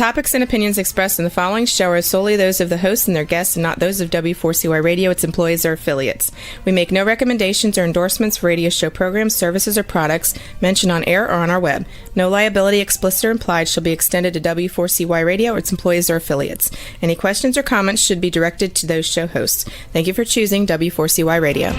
topics and opinions expressed in the following show are solely those of the hosts and their guests and not those of W4CY Radio, its employees, or affiliates. We make no recommendations or endorsements for radio show programs, services, or products mentioned on air or on our web. No liability, explicit or implied, shall be extended to W4CY Radio or its employees or affiliates. Any questions or comments should be directed to those show hosts. Thank you for choosing W4CY Radio.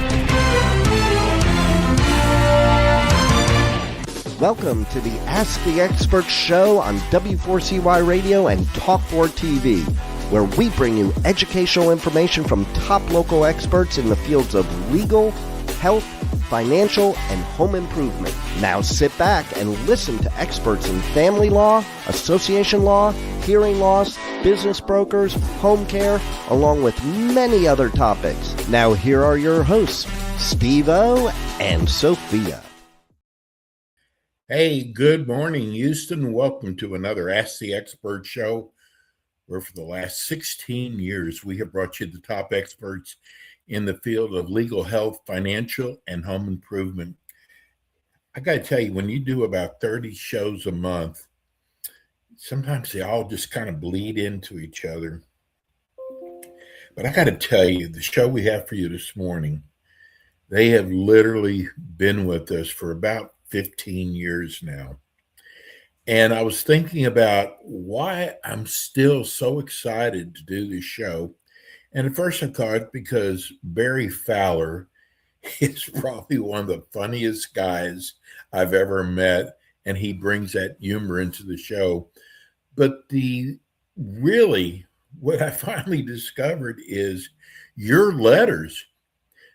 Welcome to the Ask the Expert show on W4CY Radio and Talk4 TV, where we bring you educational information from top local experts in the fields of legal, health, financial, and home improvement. Now sit back and listen to experts in family law, association law, hearing loss, business brokers, home care, along with many other topics. Now here are your hosts, Steve-O and Sophia. Hey, good morning, Houston. Welcome to another Ask the Expert show, where for the last 16 years, we have brought you the top experts in the field of legal, health, financial, and home improvement. I got to tell you, when you do about 30 shows a month, sometimes they all just kind of bleed into each other. But I got to tell you, the show we have for you this morning, they have literally been with us for about 15 years now. And I was thinking about why I'm still so excited to do this show. And at first I thought because Barry Fowler is probably one of the funniest guys I've ever met, and he brings that humor into the show. But what I finally discovered is your letters.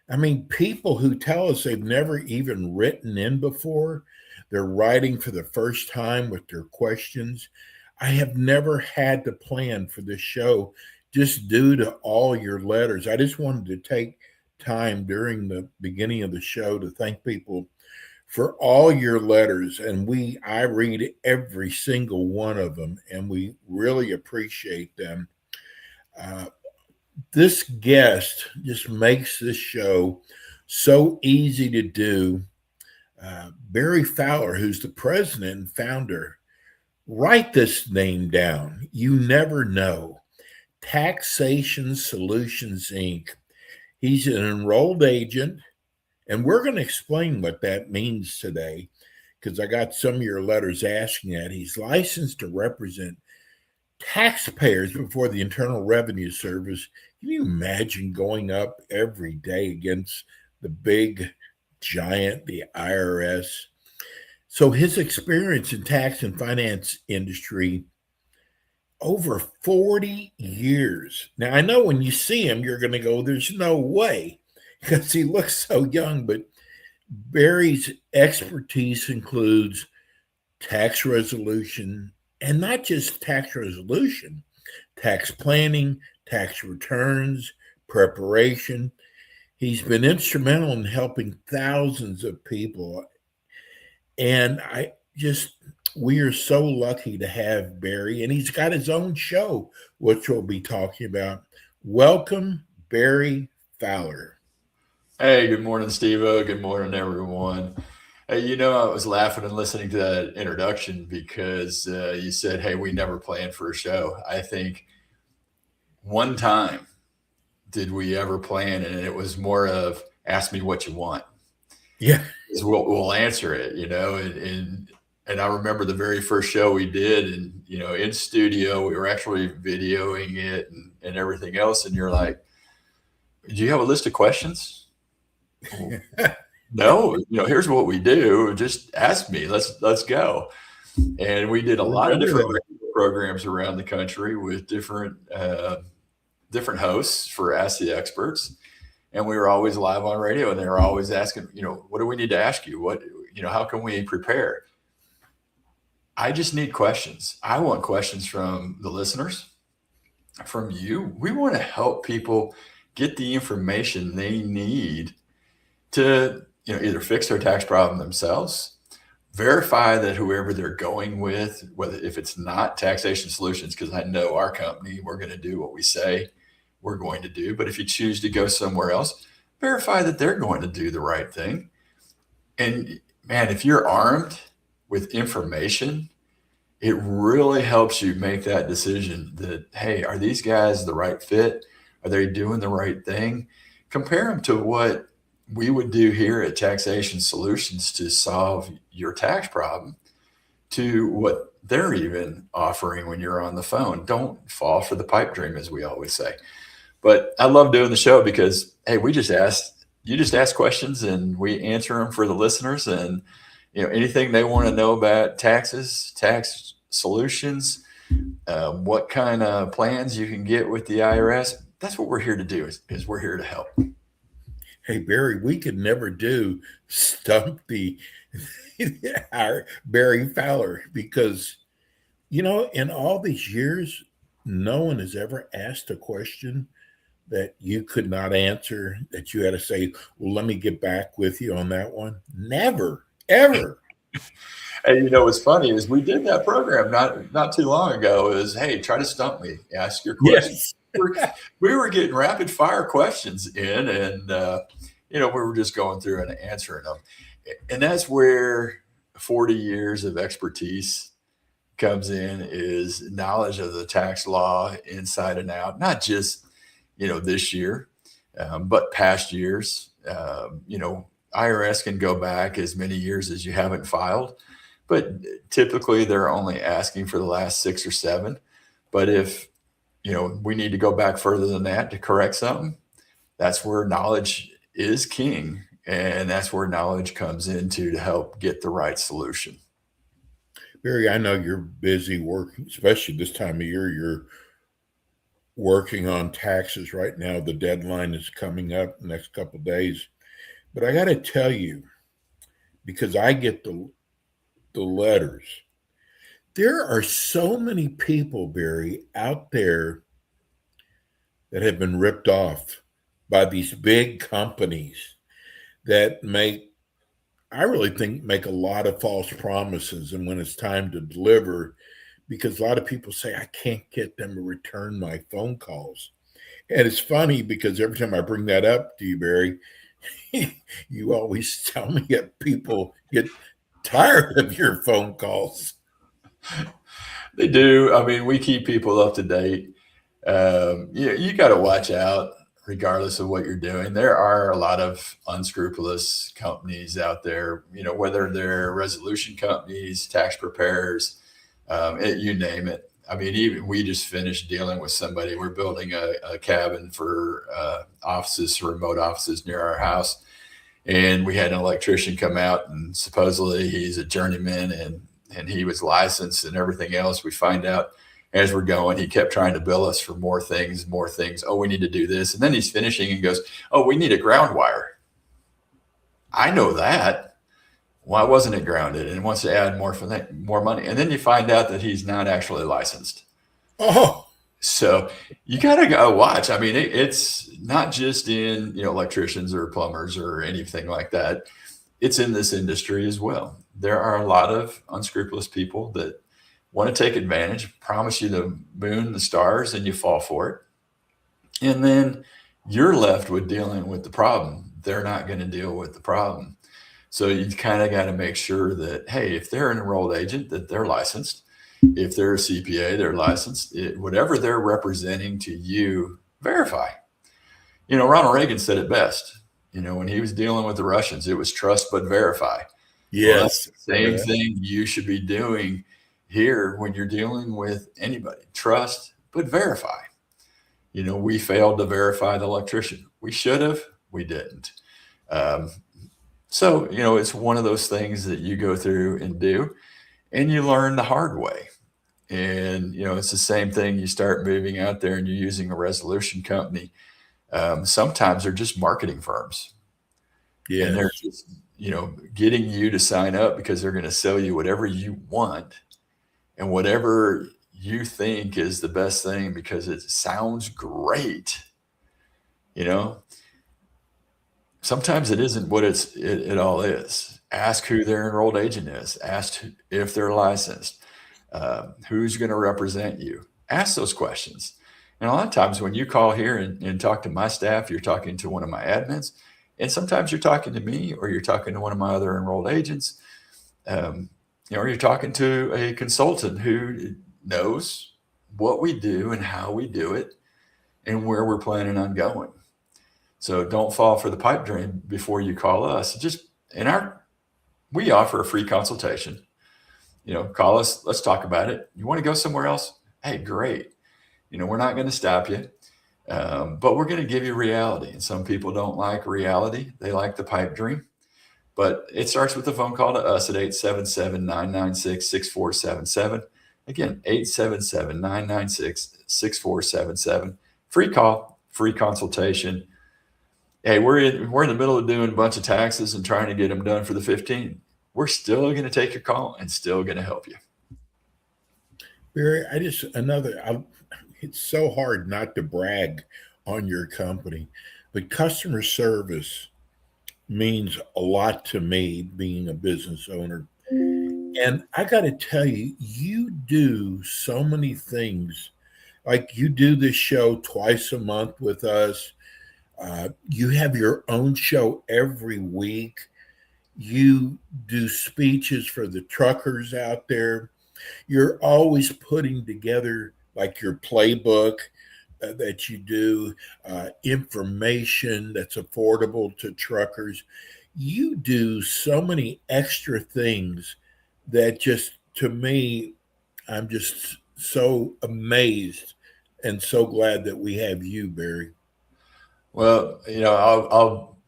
I mean, people who tell us they've never even written in before, they're writing for the first time with their questions. I have never had to plan for this show just due to all your letters. I just wanted to take time during the beginning of the show to thank people for all your letters. And I read every single one of them, and we really appreciate them. This guest just makes this show so easy to do. Barry Fowler, who's the president and founder, write this name down. You never know. Taxation Solutions, Inc. He's an enrolled agent, and we're going to explain what that means today because I got some of your letters asking that. He's licensed to represent taxpayers before the Internal Revenue Service. Can you imagine going up every day against the big giant, the IRS? So his experience in tax and finance industry, over 40 years. Now, I know when you see him, you're going to go, there's no way, because he looks so young, but Barry's expertise includes tax resolution, and not just tax resolution, tax planning, tax returns, preparation. He's been instrumental in helping thousands of people. And we are so lucky to have Barry, and he's got his own show, which we'll be talking about. Welcome, Barry Fowler. Hey, good morning, Steve-O. Good morning, everyone. Hey, I was laughing and listening to that introduction because you said, hey, we never planned for a show. I think one time did we ever plan, and it was more of ask me what you want. Yeah. We'll answer it, and I remember the very first show we did, and, in studio, we were actually videoing it and everything else. And you're like, do you have a list of questions? No, here's what we do. Just ask me. Let's go. And we did a lot of different programs around the country with different hosts for Ask the Experts. And we were always live on radio, and they were always asking, what do we need to ask you? How can we prepare? I just need questions. I want questions from the listeners, from you. We want to help people get the information they need to either fix their tax problem themselves, verify that whoever they're going with, if it's not Taxation Solutions, because I know our company, we're going to do what we say we're going to do. But if you choose to go somewhere else, verify that they're going to do the right thing. And man, if you're armed with information, it really helps you make that decision that, hey, are these guys the right fit? Are they doing the right thing? Compare them to what we would do here at Taxation Solutions to solve your tax problem to what they're even offering when you're on the phone. Don't fall for the pipe dream, as we always say. But I love doing the show because, hey, you just ask questions and we answer them for the listeners. And, anything they want to know about taxes, tax solutions, what kind of plans you can get with the IRS. That's what we're here to do is we're here to help. Hey, Barry, we could never do Stump the Barry Fowler because, in all these years, no one has ever asked a question that you could not answer, that you had to say, well, let me get back with you on that one. Never, ever. And what's funny is we did that program not too long ago is, hey, try to stump me, ask your questions. Yes. We were getting rapid fire questions in and, we were just going through and answering them. And that's where 40 years of expertise comes in, is knowledge of the tax law inside and out, not just, this year, but past years. IRS can go back as many years as you haven't filed, but typically they're only asking for the last 6 or 7. But if, we need to go back further than that to correct something, that's where knowledge is king. And that's where knowledge comes into to help get the right solution. Barry, I know you're busy working, especially this time of year. You're working on taxes right now. The deadline is coming up the next couple of days. But I got to tell you, because I get the letters, there are so many people, Barry, out there that have been ripped off by these big companies that I really think make a lot of false promises. And when it's time to deliver, because a lot of people say, I can't get them to return my phone calls. And it's funny because every time I bring that up to you, Barry, you always tell me that people get tired of your phone calls. They do. I mean, we keep people up to date. You got to watch out regardless of what you're doing. There are a lot of unscrupulous companies out there, whether they're resolution companies, tax preparers, you name it. I mean, even we just finished dealing with somebody. We're building a cabin for offices, remote offices near our house. And we had an electrician come out, and supposedly he's a journeyman and he was licensed and everything else. We find out as we're going, he kept trying to bill us for more things. Oh, we need to do this. And then he's finishing and goes, oh, we need a ground wire. I know that. Why wasn't it grounded? And wants to add more money. And then you find out that he's not actually licensed. Oh, so you got to go watch. I mean, it's not just in, electricians or plumbers or anything like that. It's in this industry as well. There are a lot of unscrupulous people that want to take advantage, promise you the moon, the stars, and you fall for it. And then you're left with dealing with the problem. They're not going to deal with the problem. So you kind of got to make sure that, hey, if they're an enrolled agent, that they're licensed. If they're a CPA, they're licensed. Whatever they're representing to you, verify. Ronald Reagan said it best. When he was dealing with the Russians, it was trust but verify. Yes. Well, same thing you should be doing here when you're dealing with anybody. Trust but verify. We failed to verify the electrician. We should have. We didn't. So, it's one of those things that you go through and do, and you learn the hard way. And, it's the same thing. You start moving out there and you're using a resolution company. Sometimes they're just marketing firms. Yeah. And they're just, getting you to sign up because they're going to sell you whatever you want and whatever you think is the best thing because it sounds great. Sometimes it isn't what it all is. Ask who their enrolled agent is. Ask if they're licensed. Who's going to represent you? Ask those questions. And a lot of times when you call here and talk to my staff, you're talking to one of my admins. And sometimes you're talking to me or you're talking to one of my other enrolled agents. or you're talking to a consultant who knows what we do and how we do it and where we're planning on going. So don't fall for the pipe dream before you call us. We offer a free consultation. Call us, let's talk about it. You want to go somewhere else? Hey, great. We're not going to stop you, but we're going to give you reality. And some people don't like reality. They like the pipe dream. But it starts with a phone call to us at 877-996-6477. Again, 877-996-6477. Free call, free consultation. Hey, we're in the middle of doing a bunch of taxes and trying to get them done for the 15th. We're still going to take your call and still going to help you. Barry, it's so hard not to brag on your company, but customer service means a lot to me, being a business owner. And I got to tell you, you do so many things. Like, you do this show twice a month with us. You have your own show every week. You do speeches for the truckers out there. You're always putting together like your playbook that you do, information that's affordable to truckers. You do so many extra things that just, to me, I'm just so amazed and so glad that we have you, Barry. Well, I'll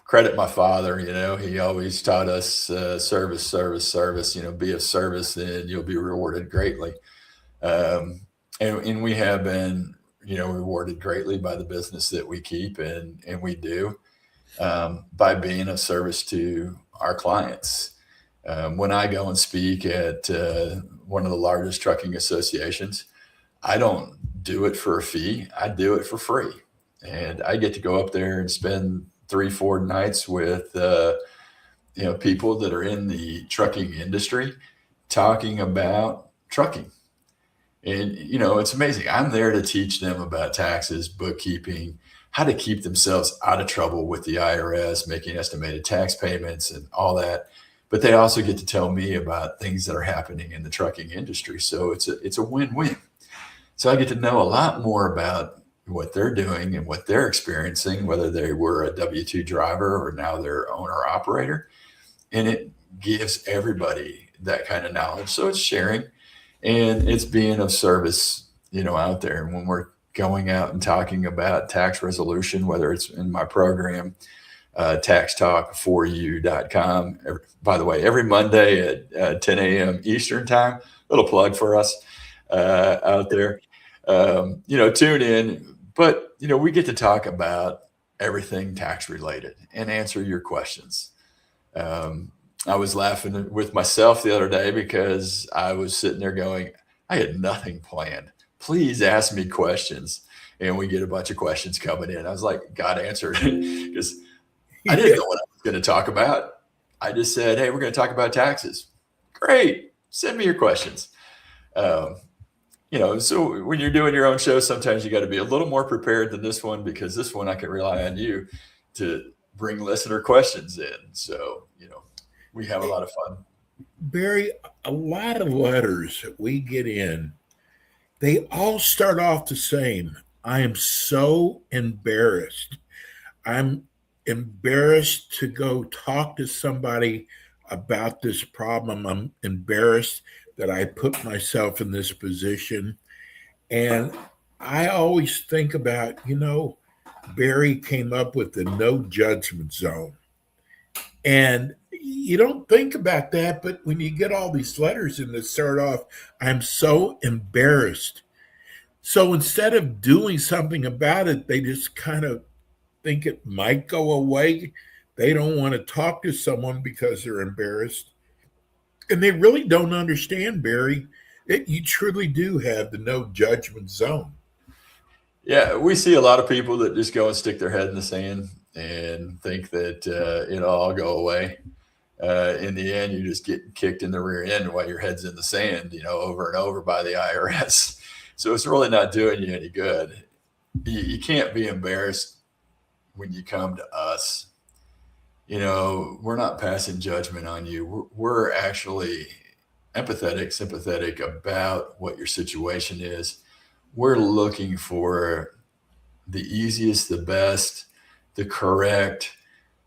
credit my father. He always taught us service, service, service. Be of service, and you'll be rewarded greatly. And we have been, rewarded greatly by the business that we keep and we do by being of service to our clients. When I go and speak at one of the largest trucking associations, I don't do it for a fee. I do it for free. And I get to go up there and spend 3-4 nights with, people that are in the trucking industry talking about trucking. And, it's amazing. I'm there to teach them about taxes, bookkeeping, how to keep themselves out of trouble with the IRS, making estimated tax payments and all that. But they also get to tell me about things that are happening in the trucking industry. So it's a win-win. So I get to know a lot more about what they're doing and what they're experiencing, whether they were a W-2 driver or now they're owner operator. And it gives everybody that kind of knowledge. So it's sharing and it's being of service, out there. And when we're going out and talking about tax resolution, whether it's in my program, taxtalk4u.com. By the way, every Monday at 10 a.m. Eastern time, little plug for us out there. Tune in. But, we get to talk about everything tax related and answer your questions. I was laughing with myself the other day because I was sitting there going, I had nothing planned. Please ask me questions. And we get a bunch of questions coming in. I was like, God answered because I didn't know what I was going to talk about. I just said, hey, we're going to talk about taxes. Great. Send me your questions. So when you're doing your own show, sometimes you got to be a little more prepared than this one, because this one I can rely on you to bring listener questions in. So, we have a lot of fun. Barry, a lot of letters that we get in, they all start off the same. I am so embarrassed. I'm embarrassed to go talk to somebody about this problem. I'm embarrassed that I put myself in this position. And I always think about, Barry came up with the no judgment zone. And you don't think about that, but when you get all these letters in that start off, I'm so embarrassed. So instead of doing something about it, they just kind of think it might go away. They don't want to talk to someone because they're embarrassed. And they really don't understand, Barry, that you truly do have the no judgment zone. Yeah, we see a lot of people that just go and stick their head in the sand and think that it'll all go away. In the end, you just get kicked in the rear end while your head's in the sand, over and over by the IRS. So it's really not doing you any good. You can't be embarrassed when you come to us. We're not passing judgment on you. We're actually empathetic, sympathetic about what your situation is. We're looking for the easiest, the best, the correct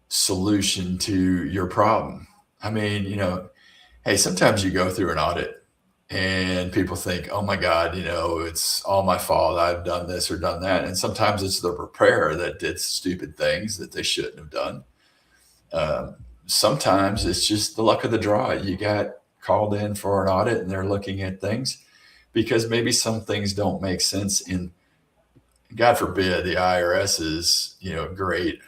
solution to your problem. I mean, hey, sometimes you go through an audit and people think, oh my God, it's all my fault. I've done this or done that. And sometimes it's the preparer that did stupid things that they shouldn't have done. Sometimes it's just the luck of the draw. You got called in for an audit and they're looking at things because maybe some things don't make sense in, God forbid, the IRS's, great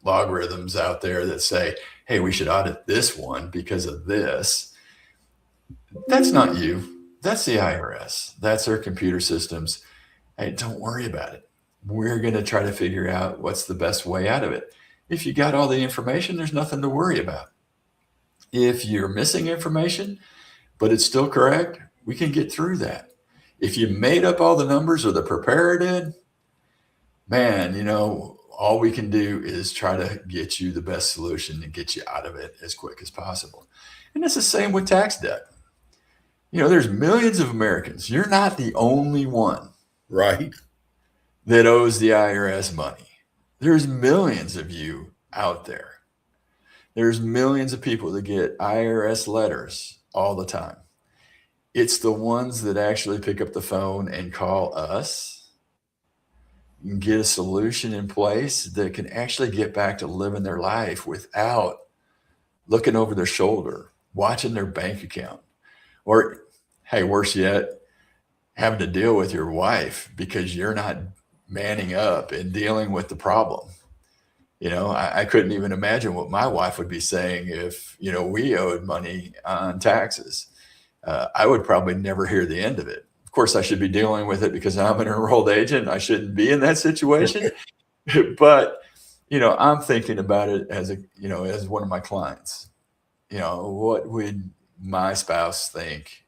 logarithms out there that say, hey, we should audit this one because of this. That's not you. That's the IRS. That's their computer systems. Hey, don't worry about it. We're going to try to figure out what's the best way out of it. If you got all the information, there's nothing to worry about. If you're missing information, but it's still correct, we can get through that. If you made up all the numbers or the preparer did, man, all we can do is try to get you the best solution and get you out of it as quick as possible. And it's the same with tax debt. There's millions of Americans. You're not the only one, right, that owes the IRS money. There's millions of you out there. There's millions of people that get IRS letters all the time. It's the ones that actually pick up the phone and call us and get a solution in place that can actually get back to living their life without looking over their shoulder, watching their bank account, or, hey, worse yet, having to deal with your wife because you're not manning up and dealing with the problem. I couldn't even imagine what my wife would be saying if, we owed money on taxes. I would probably never hear the end of it. Of course, I should be dealing with it because I'm an enrolled agent. I shouldn't be in that situation. But, I'm thinking about it as as one of my clients. What would my spouse think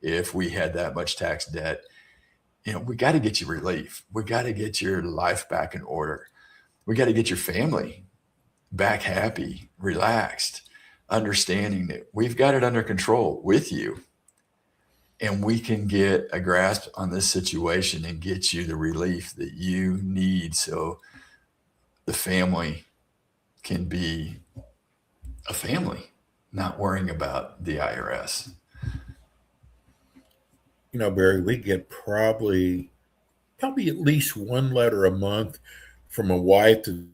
if we had that much tax debt? We got to get you relief. We got to get your life back in order. We got to get your family back happy, relaxed, understanding that we've got it under control with you. And we can get a grasp on this situation and get you the relief that you need so the family can be a family, not worrying about the IRS. Barry, we get probably at least one letter a month from a wife to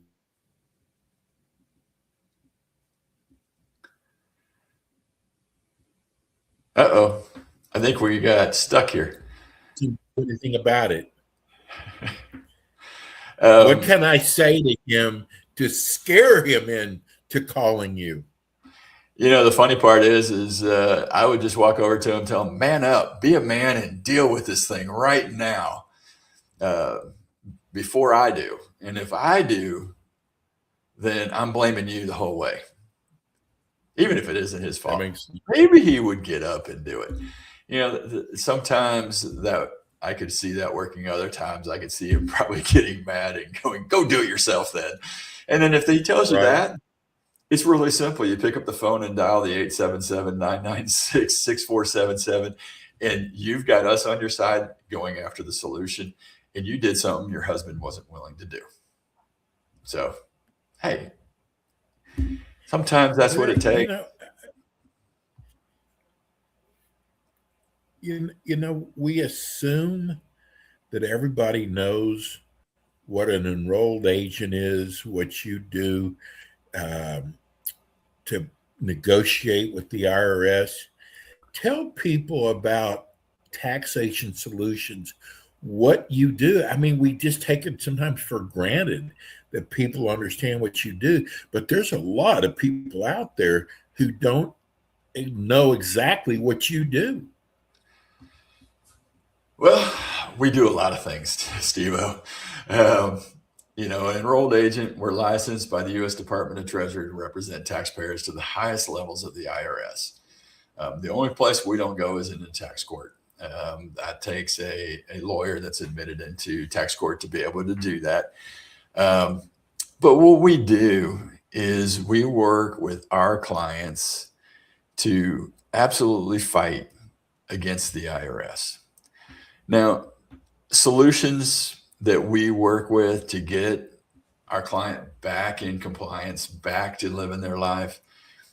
Uh-oh. I think we got stuck here. do anything about it. What can I say to him to scare him into calling you? The funny part is I would just walk over to him and tell him, man up, be a man and deal with this thing right now before I do. And if I do, then I'm blaming you the whole way. Even if it isn't his fault. Maybe he would get up and do it. Sometimes that I could see that working. Other times I could see him probably getting mad and going, go do it yourself then. And then if he tells you that, it's really simple. You pick up the phone and dial the 877-996-6477, and you've got us on your side going after the solution, and you did something your husband wasn't willing to do. So, hey, sometimes that's what it takes. We assume that everybody knows what an enrolled agent is, what you do to negotiate with the IRS. Tell people about Taxation Solutions, what you do. I mean, we just take it sometimes for granted that people understand what you do, but there's a lot of people out there who don't know exactly what you do. Well, we do a lot of things, Steve-O. Enrolled agent, we're licensed by the U.S. Department of Treasury to represent taxpayers to the highest levels of the IRS. The only place we don't go is in the tax court. That takes a lawyer that's admitted into tax court to be able to do that. But what we do is we work with our clients to absolutely fight against the IRS. Now, solutions that we work with to get our client back in compliance, back to living their life,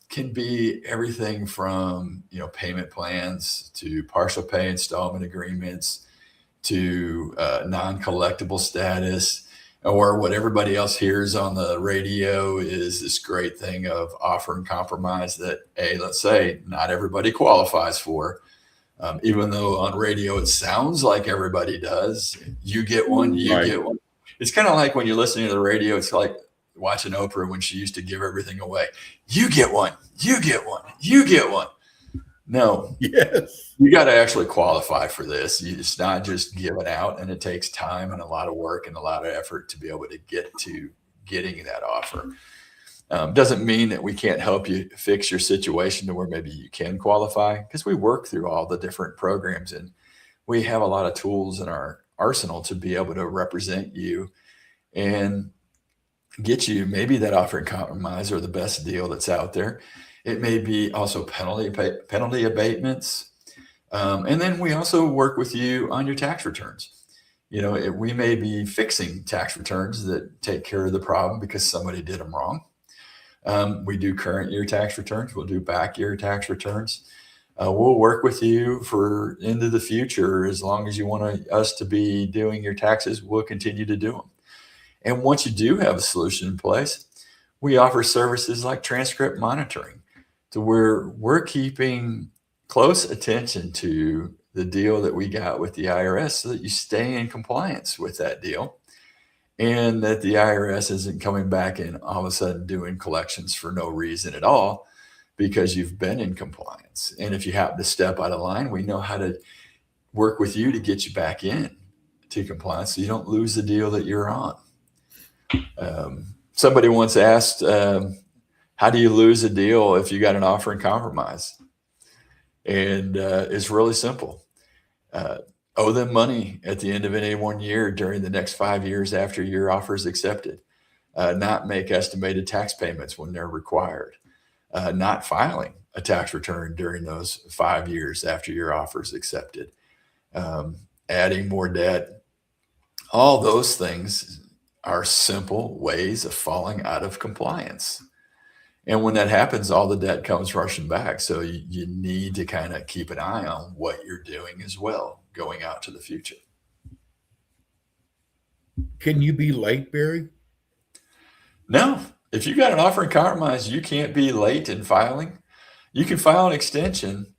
can be everything from, payment plans to partial pay installment agreements to non-collectible status, or what everybody else hears on the radio is this great thing of offer and compromise that, let's say not everybody qualifies for. Even though on radio it sounds like everybody does. You get one, you Right. get one. It's kind of like when you're listening to the radio, it's like watching Oprah when she used to give everything away. You get one, you get one, you get one. No, Yes. you got to actually qualify for this. It's not just given out, and it takes time and a lot of work and a lot of effort to be able to get to getting that offer. Doesn't mean that we can't help you fix your situation to where maybe you can qualify, because we work through all the different programs and we have a lot of tools in our arsenal to be able to represent you and get you maybe that offer and compromise or the best deal that's out there. It may be also penalty abatements. And then we also work with you on your tax returns. We may be fixing tax returns that take care of the problem because somebody did them wrong. We do current year tax returns. We'll do back year tax returns. We'll work with you for into the future. As long as you want us to be doing your taxes, we'll continue to do them. And once you do have a solution in place, we offer services like transcript monitoring, to where we're keeping close attention to the deal that we got with the IRS so that you stay in compliance with that deal, and that the IRS isn't coming back and all of a sudden doing collections for no reason at all because you've been in compliance. And if you happen to step out of line, we know how to work with you to get you back in to compliance so you don't lose the deal that you're on. Somebody once asked, how do you lose a deal if you got an offer and compromise? And it's really simple. Owe them money at the end of any one year during the next 5 years after your offer is accepted. Not make estimated tax payments when they're required. Not filing a tax return during those 5 years after your offer is accepted. Adding more debt. All those things are simple ways of falling out of compliance. And when that happens, all the debt comes rushing back. So you need to kind of keep an eye on what you're doing as well, going out to the future. Can you be late, Barry? No. If you got an offer and compromise, you can't be late in filing. You can file an extension,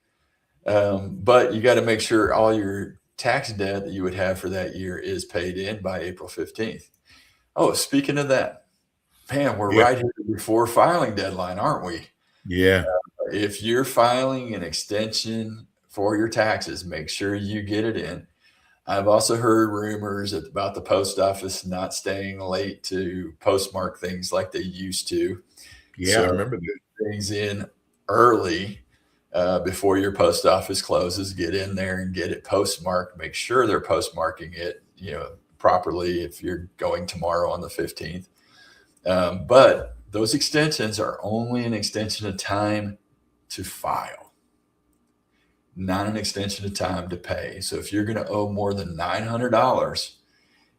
but you got to make sure all your tax debt that you would have for that year is paid in by April 15th. Oh, speaking of that, man, we're right here before filing deadline, aren't we? Yeah. If you're filing an extension for your taxes, make sure you get it in. I've also heard rumors about the post office not staying late to postmark things like they used to. Yeah, So I remember that. things in early before your post office closes. Get in there and get it postmarked. Make sure they're postmarking it, properly if you're going tomorrow on the 15th. But those extensions are only an extension of time to file, not an extension of time to pay. So if you're going to owe more than $900,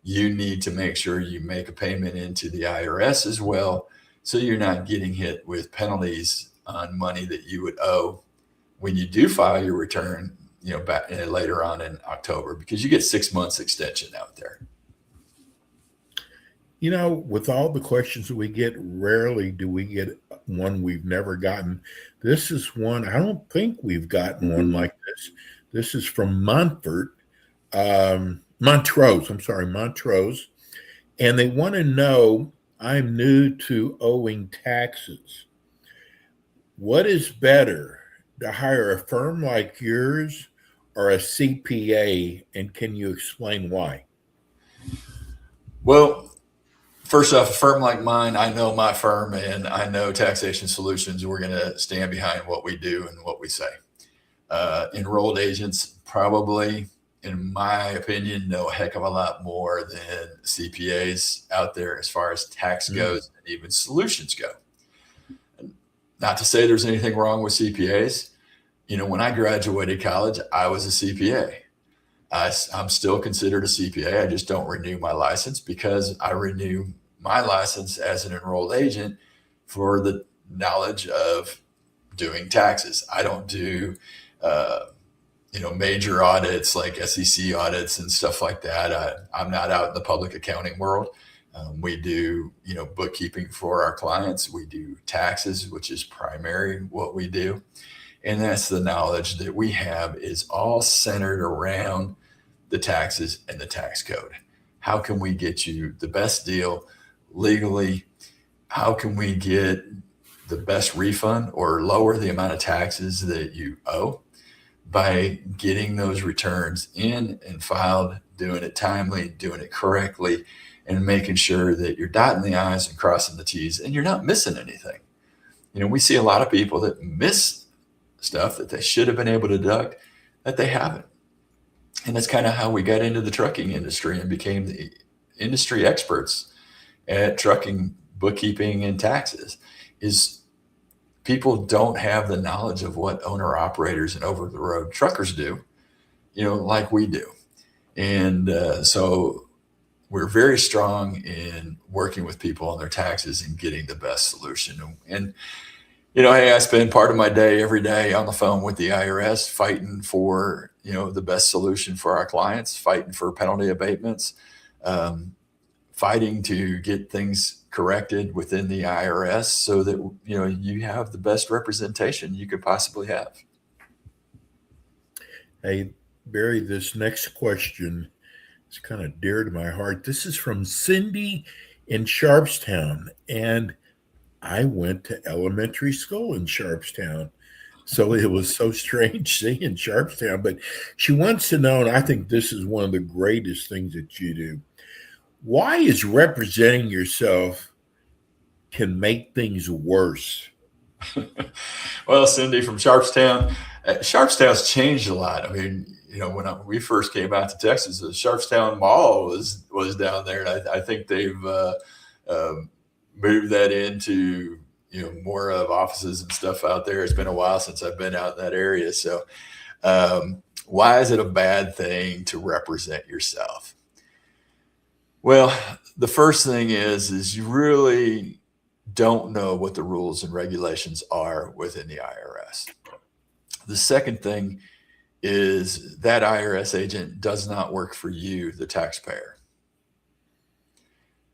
you need to make sure you make a payment into the IRS as well, so you're not getting hit with penalties on money that you would owe when you do file your return, back later on in October, because you get 6 months extension out there. With all the questions that we get, rarely do we get one we've never gotten. This is one, I don't think we've gotten one like this. This is from Montrose. And they want to know, I'm new to owing taxes. What is better, to hire a firm like yours or a CPA? And can you explain why? Well, first off, a firm like mine, I know my firm and I know Taxation Solutions. We're going to stand behind what we do and what we say. Enrolled agents probably, in my opinion, know a heck of a lot more than CPAs out there as far as tax goes and even solutions go. Not to say there's anything wrong with CPAs, When I graduated college, I was a CPA. I'm still considered a CPA. I just don't renew my license because I renew my license as an enrolled agent for the knowledge of doing taxes. I don't do, major audits like SEC audits and stuff like that. I'm not out in the public accounting world. We do, bookkeeping for our clients. We do taxes, which is primary what we do. And that's the knowledge that we have is all centered around the taxes and the tax code. How can we get you the best deal legally? How can we get the best refund or lower the amount of taxes that you owe by getting those returns in and filed, doing it timely, doing it correctly, and making sure that you're dotting the I's and crossing the T's and you're not missing anything. We see a lot of people that miss stuff that they should have been able to deduct that they haven't. And that's kind of how we got into the trucking industry and became the industry experts at trucking, bookkeeping, and taxes. Is people don't have the knowledge of what owner operators and over the road truckers do, like we do. And so we're very strong in working with people on their taxes and getting the best solution. And hey, I spend part of my day every day on the phone with the IRS fighting for, the best solution for our clients, fighting for penalty abatements, fighting to get things corrected within the IRS so that, you have the best representation you could possibly have. Hey, Barry, this next question is kind of dear to my heart. This is from Cindy in Sharpstown, and I went to elementary school in Sharpstown, so it was so strange seeing Sharpstown. But she wants to know, and I think this is one of the greatest things that you do, why is representing yourself can make things worse? Well, Cindy from Sharpstown, Sharpstown's changed a lot. I mean, when we first came out to Texas, the Sharpstown Mall was down there, and I think they've moved that into more of offices and stuff out there. It's been a while since I've been out in that area. So why is it a bad thing to represent yourself? Well, the first thing is you really don't know what the rules and regulations are within the IRS. The second thing is that IRS agent does not work for you, the taxpayer.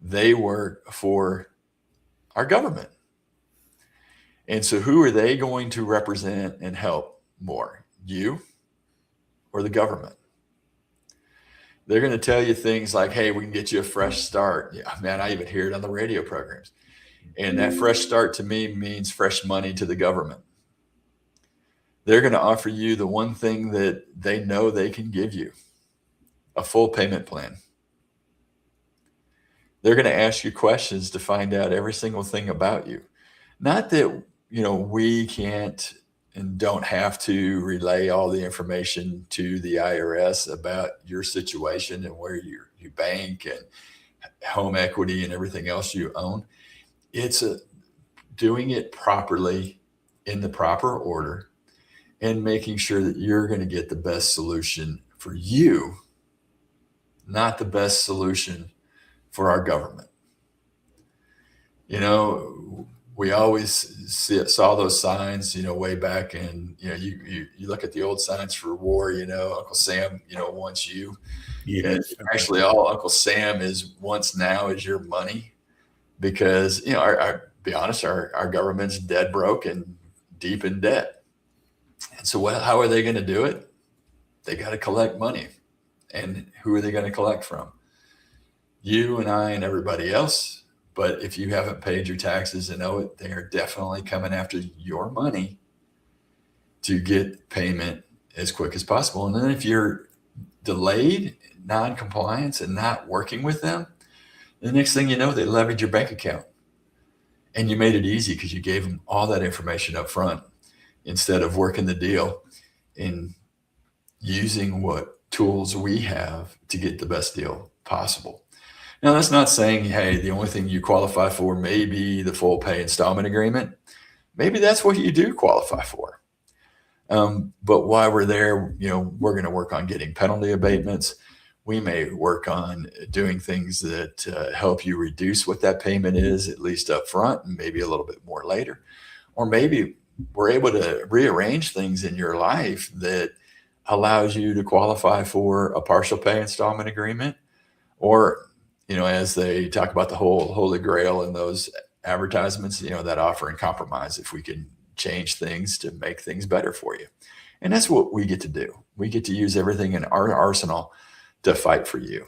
They work for our government. And so who are they going to represent and help more, you or the government? They're going to tell you things like, hey, we can get you a fresh start. Yeah, man, I even hear it on the radio programs. And that fresh start to me means fresh money to the government. They're going to offer you the one thing that they know they can give you, a full payment plan. They're going to ask you questions to find out every single thing about you. Not that, we can't and don't have to relay all the information to the IRS about your situation and where you bank and home equity and everything else you own. It's doing it properly in the proper order and making sure that you're going to get the best solution for you, not the best solution for our government. We always saw those signs, way back, and you look at the old signs for war. Uncle Sam, wants you. Yes. And actually, all Uncle Sam wants now is your money, because be honest, our government's dead broke and deep in debt. And so, how are they going to do it? They got to collect money, and who are they going to collect from? You and I and everybody else. But if you haven't paid your taxes and owe it, they are definitely coming after your money to get payment as quick as possible. And then if you're delayed, non-compliance, and not working with them, the next thing you know, they leverage your bank account. And you made it easy because you gave them all that information up front instead of working the deal and using what tools we have to get the best deal possible. Now, that's not saying, hey, the only thing you qualify for may be the full pay installment agreement. Maybe that's what you do qualify for. But while we're there, we're going to work on getting penalty abatements. We may work on doing things that help you reduce what that payment is, at least up front, and maybe a little bit more later. Or maybe we're able to rearrange things in your life that allows you to qualify for a partial pay installment agreement. Or, as they talk about the whole Holy Grail in those advertisements, that offer and compromise, if we can change things to make things better for you. And that's what we get to do. We get to use everything in our arsenal to fight for you.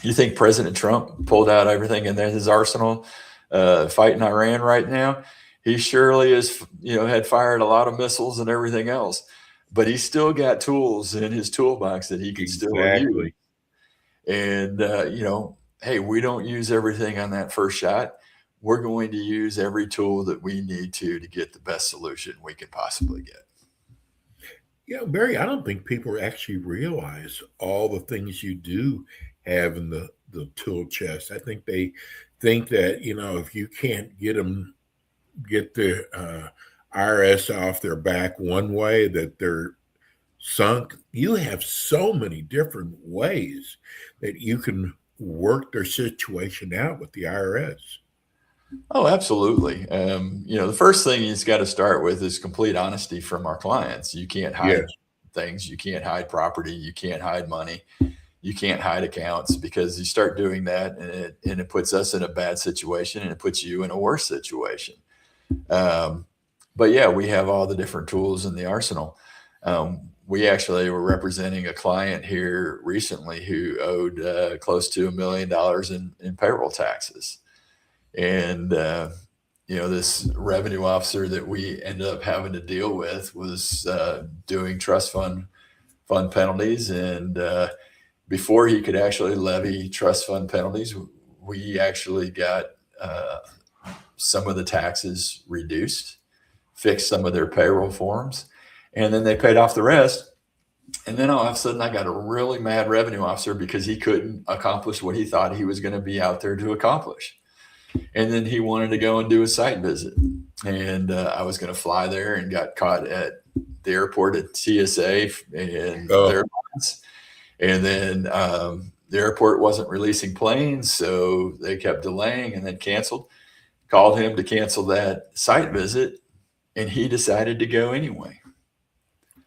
You think President Trump pulled out everything in his arsenal fighting Iran right now? He surely is, had fired a lot of missiles and everything else, but he's still got tools in his toolbox that he can still use. And, hey, we don't use everything on that first shot. We're going to use every tool that we need to get the best solution we can possibly get. Yeah, Barry, I don't think people actually realize all the things you do have in the tool chest. I think they think that, if you can't get the IRS off their back one way, that they're sunk. You have so many different ways that you can work their situation out with the IRS. Oh, absolutely. The first thing you've got to start with is complete honesty from our clients. You can't hide things. You can't hide property. You can't hide money. You can't hide accounts, because you start doing that and it puts us in a bad situation, and it puts you in a worse situation. But yeah, we have all the different tools in the arsenal. We actually were representing a client here recently who owed close to $1 million in payroll taxes. And, this revenue officer that we ended up having to deal with was doing trust fund penalties. And before he could actually levy trust fund penalties, we actually got some of the taxes reduced, fixed some of their payroll forms, and then they paid off the rest. And then all of a sudden I got a really mad revenue officer because he couldn't accomplish what he thought he was going to be out there to accomplish. And then he wanted to go and do a site visit. And I was going to fly there, and got caught at the airport at TSA and their lines. And then the airport wasn't releasing planes, so they kept delaying and then canceled. Called him to cancel that site visit, and he decided to go anyway.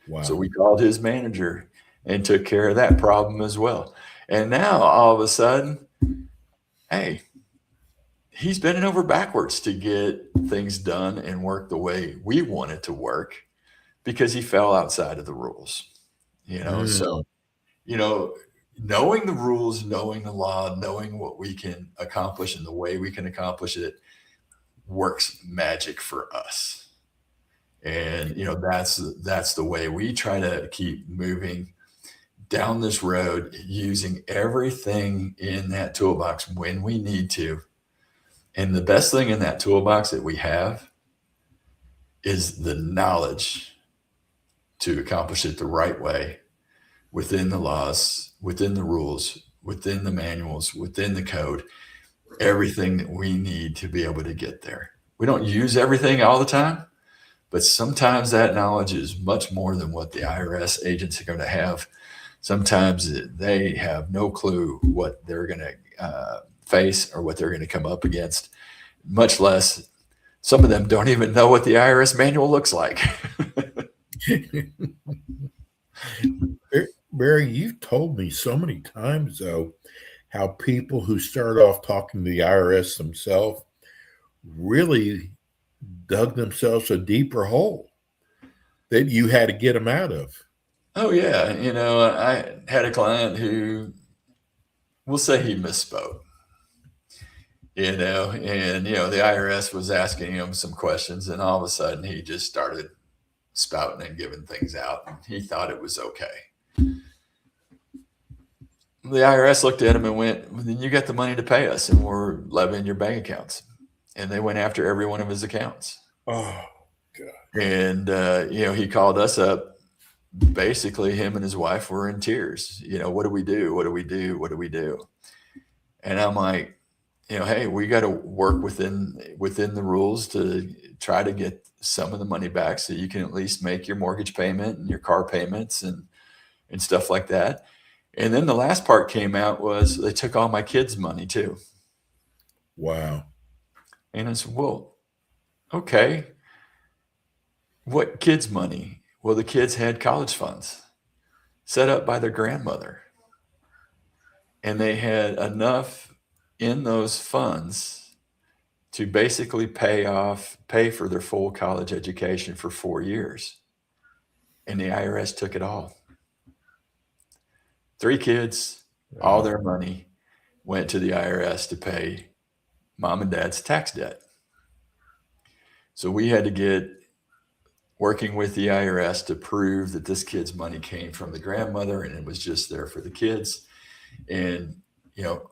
Wow. So we called his manager and took care of that problem as well. And now all of a sudden, hey, he's bending over backwards to get things done and work the way we want it to work, because he fell outside of the rules, So, knowing the rules, knowing the law, knowing what we can accomplish and the way we can accomplish it works magic for us. And, that's the way we try to keep moving down this road, using everything in that toolbox when we need to. And the best thing in that toolbox that we have is the knowledge to accomplish it the right way, within the laws, within the rules, within the manuals, within the code, everything that we need to be able to get there. We don't use everything all the time, but sometimes that knowledge is much more than what the IRS agents are going to have. Sometimes they have no clue what they're going to face or what they're going to come up against, much less some of them don't even know what the IRS manual looks like. Barry, you've told me so many times, though, how people who start off talking to the IRS themselves really dug themselves a deeper hole that you had to get them out of. Oh, yeah. I had a client who, we'll say he misspoke. And the IRS was asking him some questions, and all of a sudden he just started spouting and giving things out. And he thought it was okay. The IRS looked at him and went, well, then you got the money to pay us, and we're levying your bank accounts. And they went after every one of his accounts. Oh, God. And, he called us up. Basically, him and his wife were in tears. What do we do? What do we do? What do we do? And I'm like, hey, we got to work within the rules to try to get some of the money back so you can at least make your mortgage payment and your car payments and stuff like that. And then the last part came out was they took all my kids' money too. Wow. And I said, well, okay, what kids' money? Well, the kids had college funds set up by their grandmother. And they had enough in those funds to basically pay for their full college education for 4 years. And the IRS took it all. 3 kids, all their money went to the IRS to pay mom and dad's tax debt. So we had to get working with the IRS to prove that this kid's money came from the grandmother and it was just there for the kids. And, you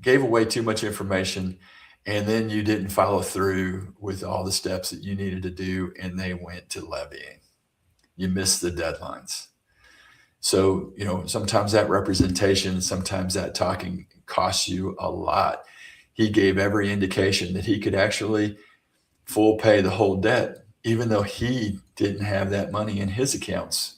gave away too much information, and then you didn't follow through with all the steps that you needed to do, and they went to levying. You missed the deadlines. So, sometimes that representation, sometimes that talking costs you a lot. He gave every indication that he could actually full pay the whole debt, even though he didn't have that money in his accounts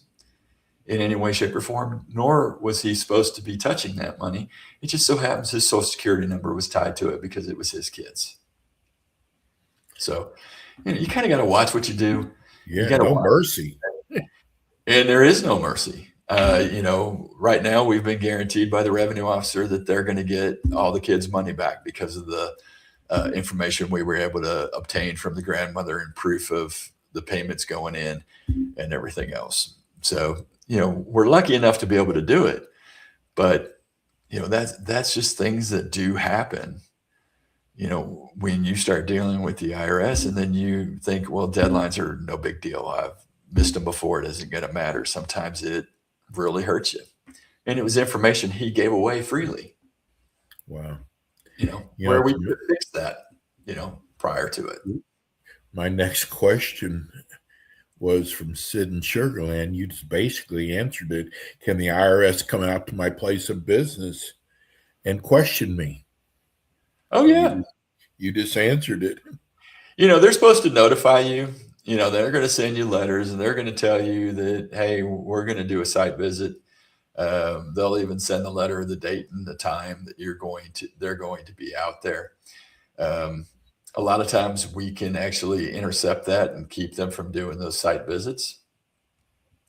in any way, shape, or form, nor was he supposed to be touching that money. It just so happens his Social Security number was tied to it because it was his kids. So, you kind of got to watch what you do. Yeah, no mercy. And there is no mercy. Right now we've been guaranteed by the revenue officer that they're going to get all the kids' money back because of the information we were able to obtain from the grandmother and proof of the payments going in and everything else. So, we're lucky enough to be able to do it, but that's just things that do happen. When you start dealing with the IRS and then you think, well, deadlines are no big deal. I've missed them before. It isn't going to matter. Sometimes it really hurts you. And it was information he gave away freely. Wow. Where we could fix that, prior to it. My next question was from Sid in Sugar Land. You just basically answered it. Can the IRS come out to my place of business and question me? Oh, yeah. You just answered it. They're supposed to notify you. They're going to send you letters and they're going to tell you that, hey, we're going to do a site visit. They'll even send the letter, the date and the time that they're going to be out there. A lot of times we can actually intercept that and keep them from doing those site visits.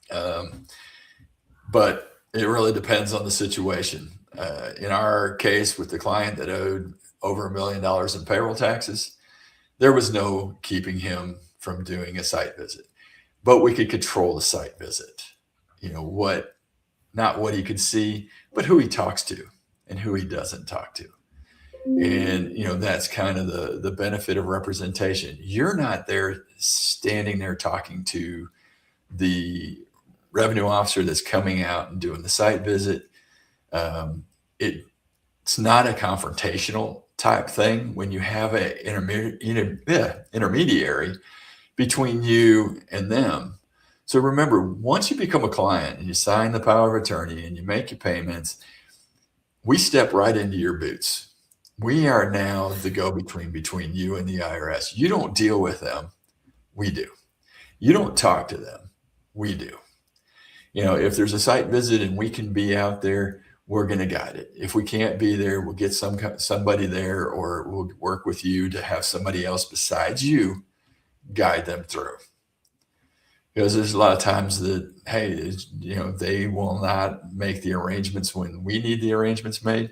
But it really depends on the situation. In our case with the client that owed over $1 million in payroll taxes, there was no keeping him from doing a site visit, but we could control the site visit. Not what he could see, but who he talks to and who he doesn't talk to. And, that's kind of the benefit of representation. You're not there standing there talking to the revenue officer that's coming out and doing the site visit. It's not a confrontational type thing when you have an intermediary between you and them. So remember, once you become a client and you sign the power of attorney and you make your payments, we step right into your boots. We are now the go-between between you and the IRS. You don't deal with them. We do. You don't talk to them. We do. If there's a site visit and we can be out there, we're going to guide it. If we can't be there, we'll get somebody there, or we'll work with you to have somebody else besides you guide them through. Because there's a lot of times that, hey, they will not make the arrangements when we need the arrangements made,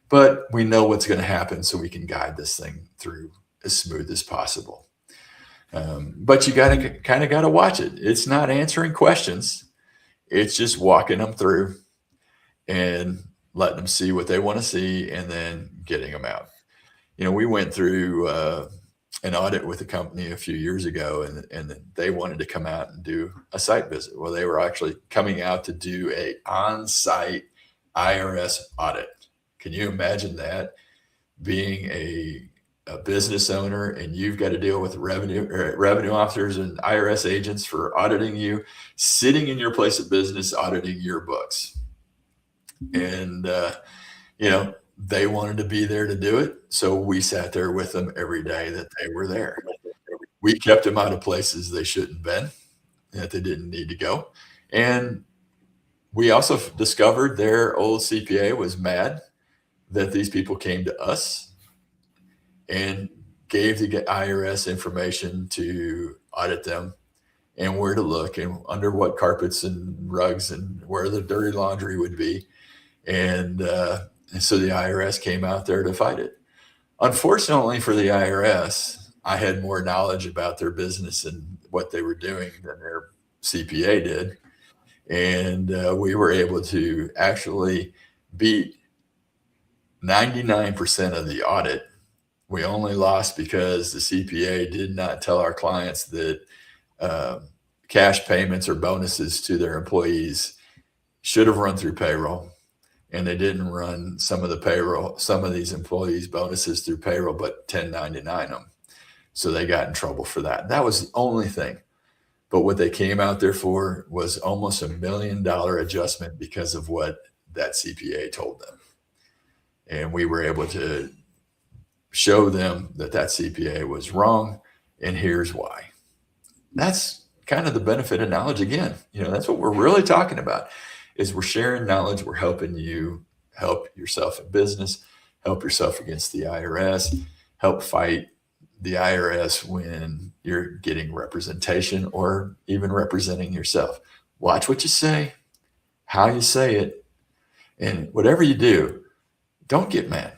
but we know what's going to happen so we can guide this thing through as smooth as possible. But you got to watch it. It's not answering questions. It's just walking them through and letting them see what they want to see and then getting them out. We went through an audit with a company a few years ago, and they wanted to come out and do a site visit. Well, they were actually coming out to do a on-site IRS audit. Can you imagine that, being a business owner and you've got to deal with revenue officers and IRS agents for auditing you, sitting in your place of business, auditing your books. And, they wanted to be there to do it. So we sat there with them every day that they were there. We kept them out of places they shouldn't have been, that they didn't need to go. And we also discovered their old CPA was mad that these people came to us and gave the IRS information to audit them and where to look and under what carpets and rugs and where the dirty laundry would be. And so the IRS came out there to fight it. Unfortunately for the IRS, I had more knowledge about their business and what they were doing than their CPA did. And we were able to actually beat 99% of the audit. We only lost because the CPA did not tell our clients that cash payments or bonuses to their employees should have run through payroll. And they didn't run some of these employees' bonuses through payroll, but 1099 them. So they got in trouble for that. That was the only thing. But what they came out there for was almost $1 million adjustment because of what that CPA told them. And we were able to show them that CPA was wrong, and here's why. That's kind of the benefit of knowledge again. That's what we're really talking about, is we're sharing knowledge. We're helping you help yourself in business, help yourself against the IRS, help fight the IRS when you're getting representation or even representing yourself. Watch what you say, how you say it, and whatever you do, don't get mad.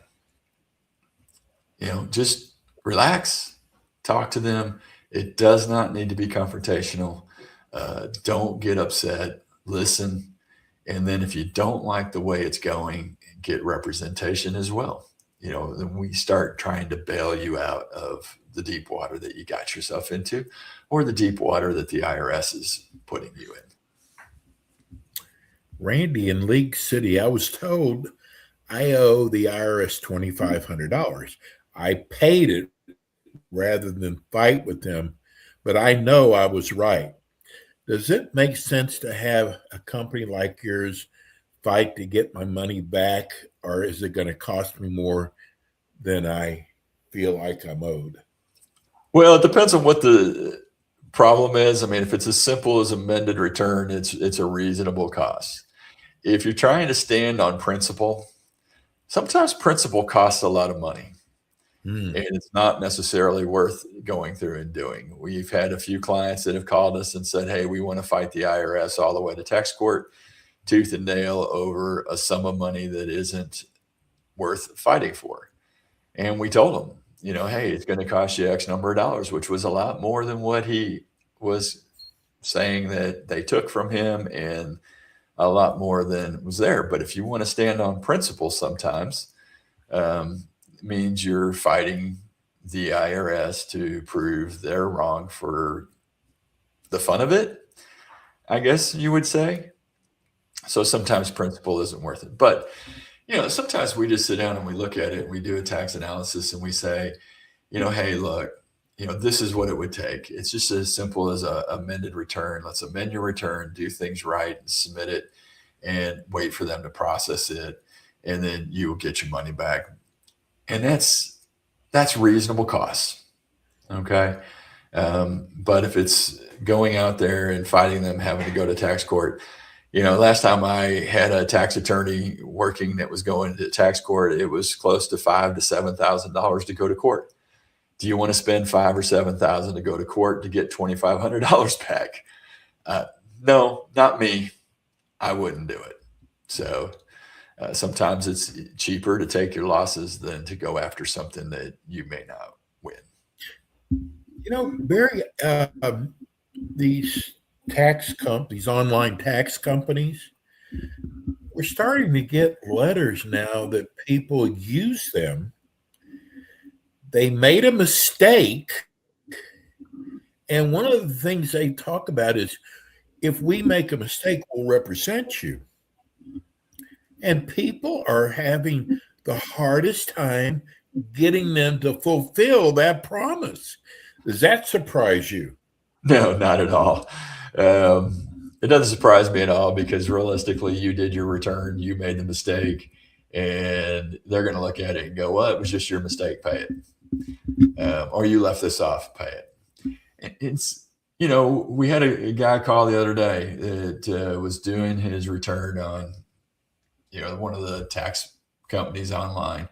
Just relax, talk to them. It does not need to be confrontational. Don't get upset, listen. And then if you don't like the way it's going, get representation as well. Then we start trying to bail you out of the deep water that you got yourself into, or the deep water that the IRS is putting you in. Randy, in League City, I was told I owe the IRS $2,500. I paid it rather than fight with them, but I know I was right. Does it make sense to have a company like yours fight to get my money back, or is it going to cost me more than I feel like I'm owed? Well, it depends on what the problem is. I mean, if it's as simple as amended return, it's a reasonable cost. If you're trying to stand on principle, sometimes principle costs a lot of money. And it's not necessarily worth going through and doing. We've had a few clients that have called us and said, hey, we want to fight the IRS all the way to tax court, tooth and nail, over a sum of money that isn't worth fighting for. And we told them, hey, it's going to cost you X number of dollars, which was a lot more than what he was saying that they took from him, and a lot more than was there. But if you want to stand on principle, sometimes means you're fighting the IRS to prove they're wrong for the fun of it, I guess you would say. So sometimes principle isn't worth it. But, sometimes we just sit down and we look at it and we do a tax analysis and we say, hey, look, this is what it would take. It's just as simple as a amended return. Let's amend your return, do things right, and submit it, and wait for them to process it. And then you will get your money back. And that's reasonable costs. Okay. But if it's going out there and fighting them, having to go to tax court, last time I had a tax attorney working that was going to tax court, it was close to $5,000 to $7,000 to go to court. Do you want to spend $5,000 or $7,000 to go to court to get $2,500 back? No, not me. I wouldn't do it. So sometimes it's cheaper to take your losses than to go after something that you may not win. Barry, these online tax companies, we're starting to get letters now that people use them. They made a mistake. And one of the things they talk about is, if we make a mistake, we'll represent you. And people are having the hardest time getting them to fulfill that promise. Does that surprise you? No, not at all. It doesn't surprise me at all, because realistically, you did your return, you made the mistake, and they're going to look at it and go, well, it was just your mistake, pay it. Or you left this off, pay it. It's, we had a guy call the other day that was doing his return on, one of the tax companies online.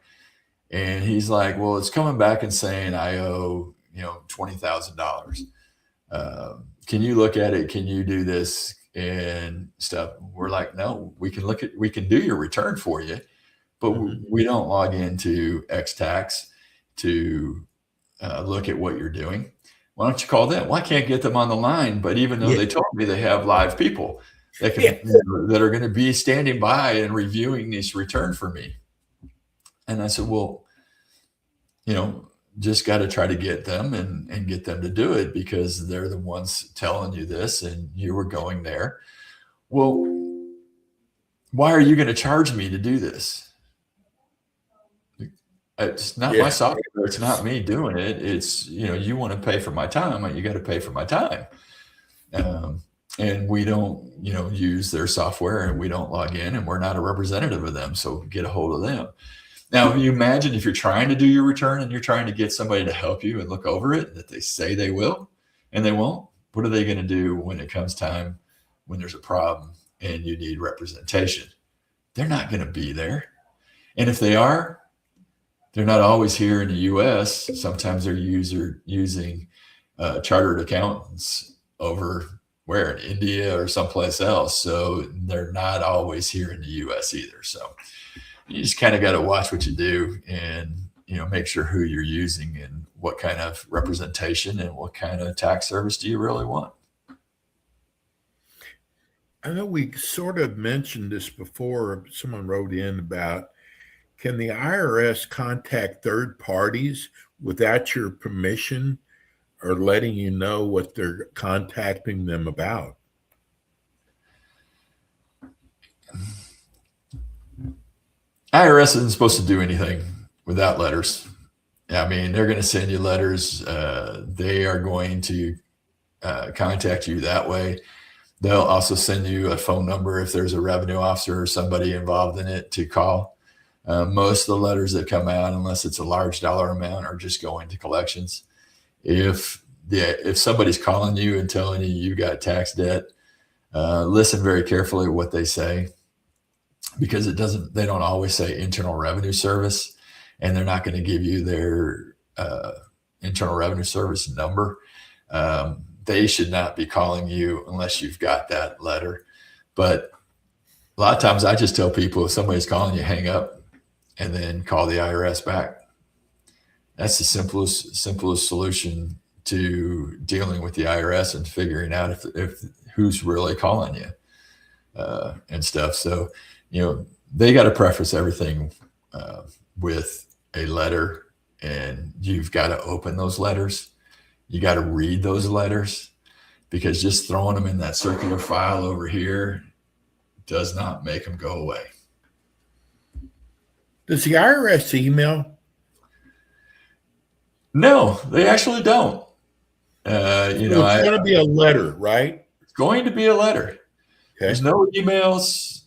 And he's like, well, it's coming back and saying I owe, $20,000. Can you look at it? Can you do this and stuff? We're like, no, we can do your return for you, but we don't log into X-Tax to look at what you're doing. Why don't you call them? Well, I can't get them on the line, but even though they told me they have live people that that are going to be standing by and reviewing this return for me. And I said, well, just got to try to get them and get them to do it, because they're the ones telling you this and you were going there. Well, why are you going to charge me to do this? It's not my software. It's not me doing it. It's, you want to pay for my time. You got to pay for my time. And we don't, use their software, and we don't log in, and we're not a representative of them. So get a hold of them. Now, you imagine if you're trying to do your return and you're trying to get somebody to help you and look over it, that they say they will and they won't. What are they going to do when it comes time, when there's a problem and you need representation? They're not going to be there. And if they are, they're not always here in the U.S. Sometimes they're using chartered accountants over where, in India or someplace else. So they're not always here in the U.S. either. So you just kind of got to watch what you do and, make sure who you're using and what kind of representation and what kind of tax service do you really want. I know we sort of mentioned this before. Someone wrote in about, can the IRS contact third parties without your permission or letting you know what they're contacting them about? IRS isn't supposed to do anything without letters. I mean, they're going to send you letters. They are going to contact you that way. They'll also send you a phone number if there's a revenue officer or somebody involved in it to call. Most of the letters that come out, unless it's a large dollar amount, are just going to collections. If somebody's calling you and telling you got tax debt, listen very carefully to what they say, because they don't always say Internal Revenue Service, and they're not going to give you their Internal Revenue Service number. They should not be calling you unless you've got that letter. But a lot of times I just tell people, if somebody's calling you, hang up and then call the IRS back. That's the simplest solution to dealing with the IRS and figuring out if who's really calling you and stuff. So, they got to preface everything with a letter, and you've got to open those letters. You got to read those letters, because just throwing them in that circular file over here does not make them go away. Does the IRS email? No, they actually don't. It's going to be a letter, right? It's going to be a letter. Okay. There's no emails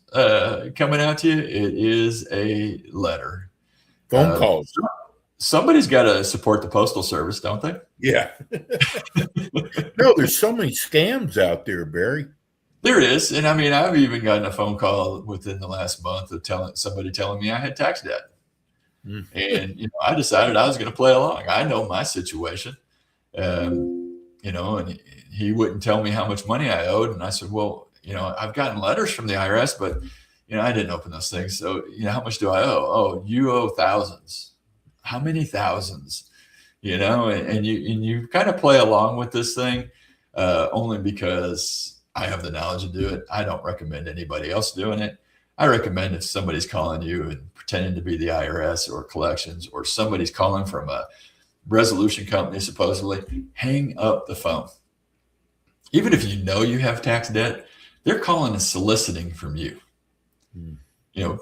coming out to you. It is a letter. Phone calls. Somebody's got to support the Postal Service, don't they? Yeah. No, there's so many scams out there, Barry. There is. And I mean, I've even gotten a phone call within the last month of somebody telling me I had tax debt. And, I decided I was going to play along. I know my situation, and he wouldn't tell me how much money I owed. And I said, well, I've gotten letters from the IRS, but, I didn't open those things. So, how much do I owe? Oh, you owe thousands. How many thousands? And you kind of play along with this thing only because I have the knowledge to do it. I don't recommend anybody else doing it. I recommend if somebody's calling you and pretending to be the IRS or collections, or somebody's calling from a resolution company, supposedly, hang up the phone. Even if you have tax debt, they're calling and soliciting from you.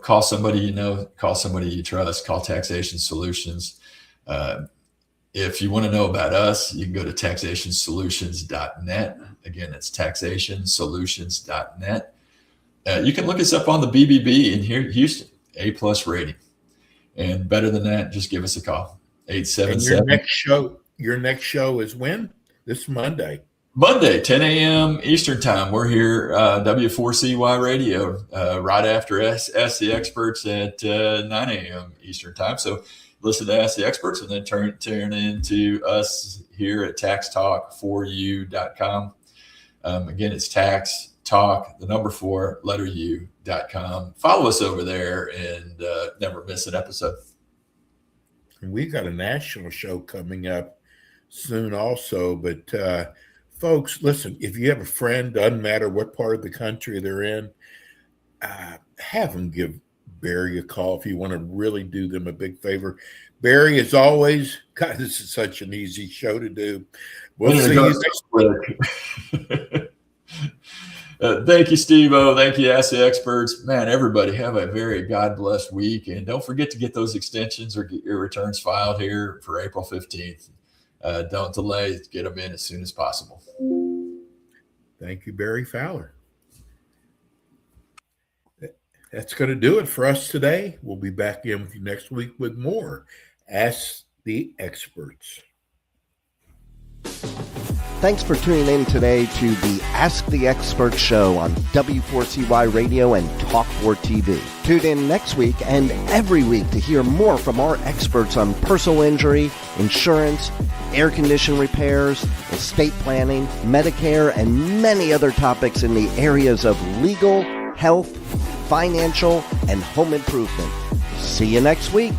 Call somebody call somebody you trust, call Taxation Solutions. If you want to know about us, you can go to taxationsolutions.net. Again, it's taxationsolutions.net. You can look us up on the BBB in here, Houston. A+ rating. And better than that, just give us a call. 877. And your next show is when? This Monday. Monday, 10 a.m. Eastern time. We're here, W4CY Radio, right after Ask the Experts at 9 a.m. Eastern time. So listen to Ask the Experts and then turn into us here at taxtalk4u.com. Again, it's tax talk, the number 4, letter U.com. Follow us over there and never miss an episode. And we've got a national show coming up soon also, but folks, listen, if you have a friend, doesn't matter what part of the country they're in, have them give Barry a call if you want to really do them a big favor. Barry, as always, God, this is such an easy show to do. We'll see you next week. Thank you, Steve-O. Thank you, Ask the Experts. Man, everybody have a very God-blessed week. And don't forget to get those extensions or get your returns filed here for April 15th. Don't delay. Get them in as soon as possible. Thank you, Barry Fowler. That's going to do it for us today. We'll be back in with you next week with more Ask the Experts. Thanks for tuning in today to the Ask the Experts show on W4CY Radio and Talk4 TV. Tune in next week and every week to hear more from our experts on personal injury, insurance, air condition repairs, estate planning, Medicare, and many other topics in the areas of legal, health, financial, and home improvement. See you next week.